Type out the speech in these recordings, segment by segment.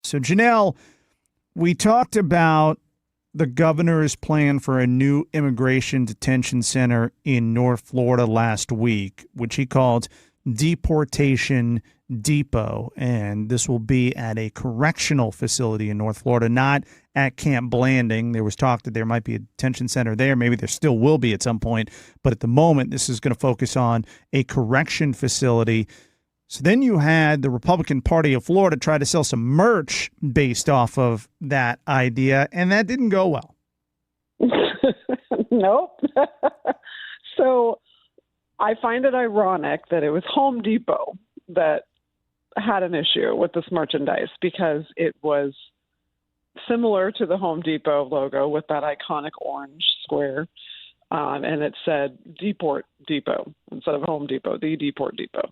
So, Janelle, we talked about the governor's plan for a new immigration detention center in North Florida last week, which he called Deportation Depot. And this will be at a correctional facility in North Florida, not at Camp Blanding. There was talk that there might be a detention center there. Maybe there still will be at some point. But at the moment, this is going to focus on a correction facility. So then you had the Republican Party of Florida try to sell some merch based off of that idea, and that didn't go well. Nope. So I find it ironic that it was Home Depot that had an issue with this merchandise because it was similar to the Home Depot logo with that iconic orange square. And it said Deport Depot instead of Home Depot, the Deport Depot.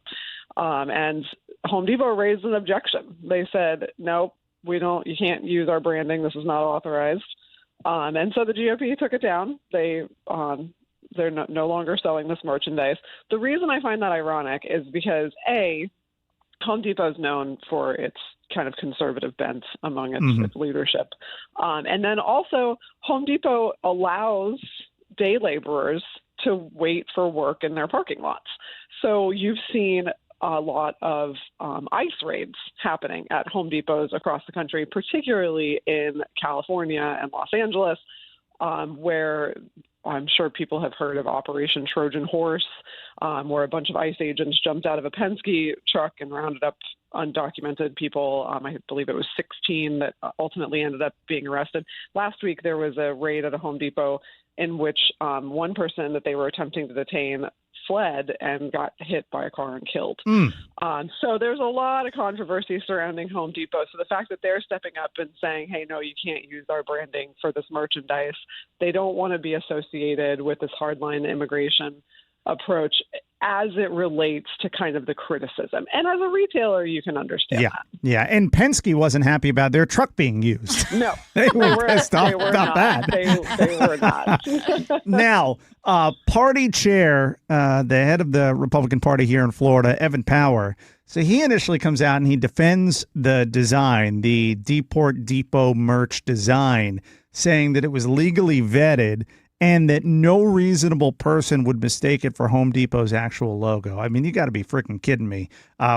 And Home Depot raised an objection. They said, nope, you can't use our branding. This is not authorized. And so the GOP took it down. They're no longer selling this merchandise. The reason I find that ironic is because, A, Home Depot is known for its kind of conservative bent among its leadership. And then also Home Depot allows day laborers to wait for work in their parking lots. So you've seen a lot of ICE raids happening at Home Depots across the country, particularly in California and Los Angeles, where I'm sure people have heard of Operation Trojan Horse, where a bunch of ICE agents jumped out of a Penske truck and rounded up undocumented people. I believe it was 16 that ultimately ended up being arrested. Last week, there was a raid at a Home Depot in which one person that they were attempting to detain fled and got hit by a car and killed. So there's a lot of controversy surrounding Home Depot. So the fact that they're stepping up and saying, hey, no, you can't use our branding for this merchandise. They don't want to be associated with this hardline immigration approach as it relates to kind of the criticism. And as a retailer, you can understand that. Yeah, and Penske wasn't happy about their truck being used. No. They were pissed off about that. They were not. Now, party chair, the head of the Republican Party here in Florida, Evan Power, so he initially comes out and he defends the design, the Deport Depot merch design, saying that it was legally vetted and that no reasonable person would mistake it for Home Depot's actual logo. I mean, you got to be freaking kidding me.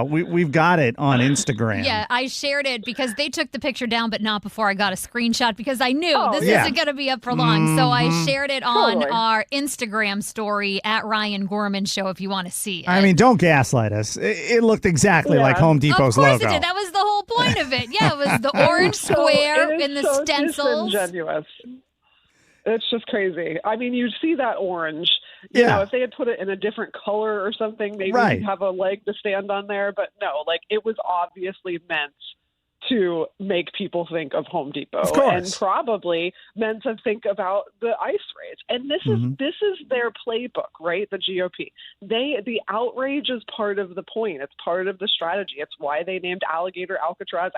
We've got it on Instagram. Yeah, I shared it because they took the picture down, but not before I got a screenshot because I knew this isn't going to be up for long. So I shared it on our Instagram story at Ryan Gorman Show if you want to see it. I mean, don't gaslight us. It looked exactly like Home Depot's logo. Of course it did. That was the whole point of it. Yeah, it was the orange square in the stencils. Disingenuous. It's just crazy. I mean, you see that orange. You know, if they had put it in a different color or something, maybe you'd have a leg to stand on there. But no, it was obviously meant to make people think of Home Depot and probably meant to think about the ICE raids. And this is their playbook, right? The GOP. The outrage is part of the point. It's part of the strategy. It's why they named Alligator Alcatraz.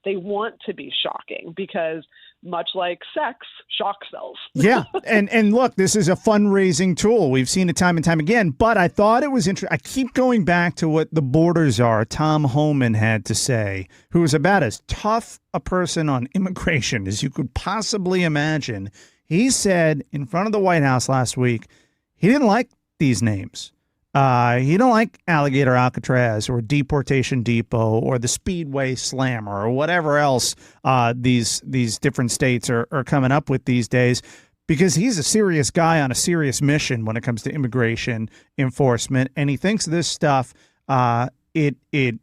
They want to be shocking because much like sex, shock sells. Yeah. And look, this is a fundraising tool. We've seen it time and time again, but I thought it was interesting. I keep going back to what the borders are. Tom Homan had to say, who was about as tough a person on immigration as you could possibly imagine. He said in front of the White House last week, he didn't like these names. He don't like Alligator Alcatraz or Deportation Depot or the Speedway Slammer or whatever else these different states are coming up with these days, because he's a serious guy on a serious mission when it comes to immigration enforcement, and he thinks this stuff it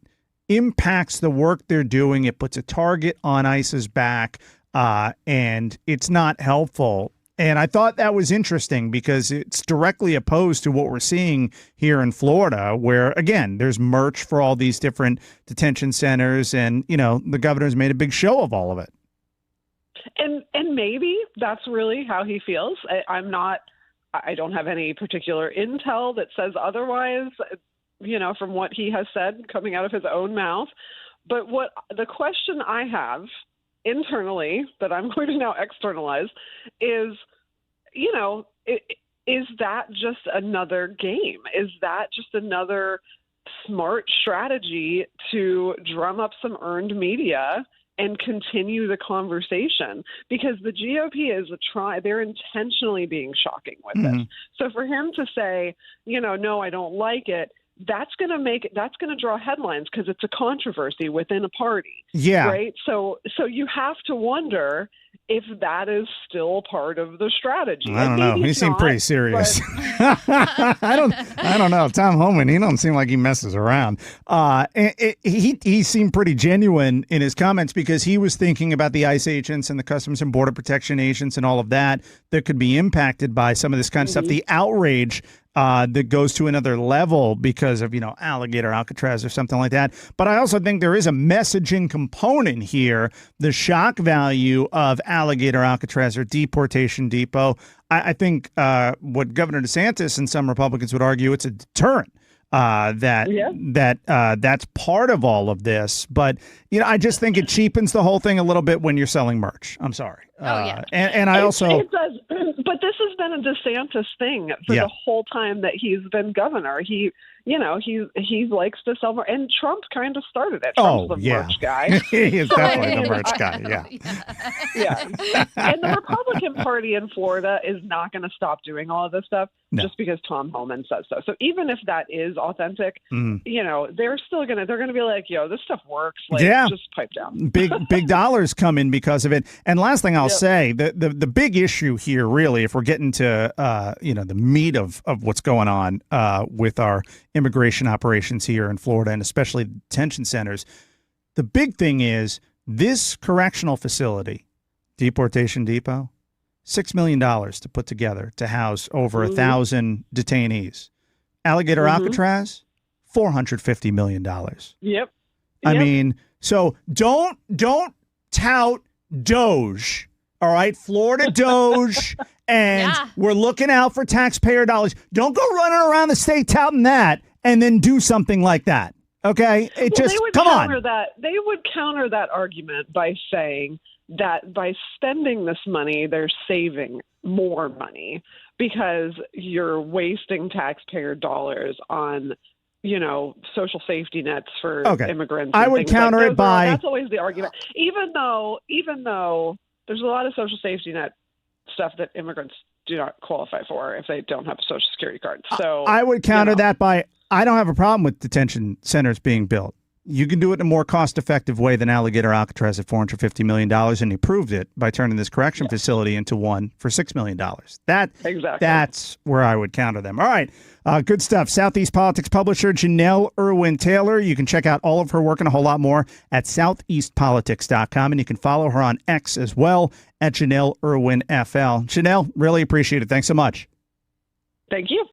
impacts the work they're doing. It puts a target on ICE's back, and it's not helpful. And I thought that was interesting because it's directly opposed to what we're seeing here in Florida, where, again, there's merch for all these different detention centers. And, the governor's made a big show of all of it. And maybe that's really how he feels. I don't have any particular intel that says otherwise, from what he has said coming out of his own mouth. But what the question I have internally that I'm going to now externalize is, is that just another game? Is that just another smart strategy to drum up some earned media and continue the conversation, because the GOP is they're intentionally being shocking with this. So for him to say, no, I don't like it, that's going to draw headlines because it's a controversy within a party. Yeah. Right. So you have to wonder if that is still part of the strategy. I don't know. He seemed pretty serious. I don't know. Tom Homan, he don't seem like he messes around. He seemed pretty genuine in his comments because he was thinking about the ICE agents and the Customs and Border Protection agents and all of that could be impacted by some of this kind of stuff. The outrage that goes to another level because of, alligator Alcatraz or something like that. But I also think there is a messaging component here. The shock value of alligator Alcatraz or deportation depot. I think what Governor DeSantis and some Republicans would argue, it's a deterrent. That's part of all of this. But, I just think it cheapens the whole thing a little bit when you're selling merch. I'm sorry. And I also... It does. But this has been a DeSantis thing for the whole time that he's been governor. He likes to sell more. And Trump kind of started it. Trump's the merch guy. He is definitely the merch guy, yeah. And the Republican Party in Florida is not going to stop doing all of this stuff just because Tom Homan says so. So even if that is authentic, they're still they're going to be like, yo, this stuff works. Just pipe down. Big dollars come in because of it. And last thing I'll say, the big issue here, really, if we're getting to the meat of what's going on with our immigration operations here in Florida and especially detention centers, the big thing is this correctional facility, Deportation Depot, $6 million to put together to house over 1,000 detainees. Alligator Alcatraz, $450 million. Yep. I mean, so don't tout Doge. All right, Florida Doge, and we're looking out for taxpayer dollars. Don't go running around the state touting that and then do something like that. Okay, come on. They would counter that argument by saying that by spending this money, they're saving more money because you're wasting taxpayer dollars on social safety nets for immigrants. I would counter it by that's always the argument, even though there's a lot of social safety net stuff that immigrants do not qualify for if they don't have a social security card. So I would counter that by, I don't have a problem with detention centers being built. You can do it in a more cost-effective way than Alligator Alcatraz at $450 million, and he proved it by turning this correction facility into one for $6 million. That's where I would counter them. All right, good stuff. Southeast Politics publisher Janelle Irwin Taylor. You can check out all of her work and a whole lot more at southeastpolitics.com, and you can follow her on X as well at Janelle Irwin FL. Janelle, really appreciate it. Thanks so much. Thank you.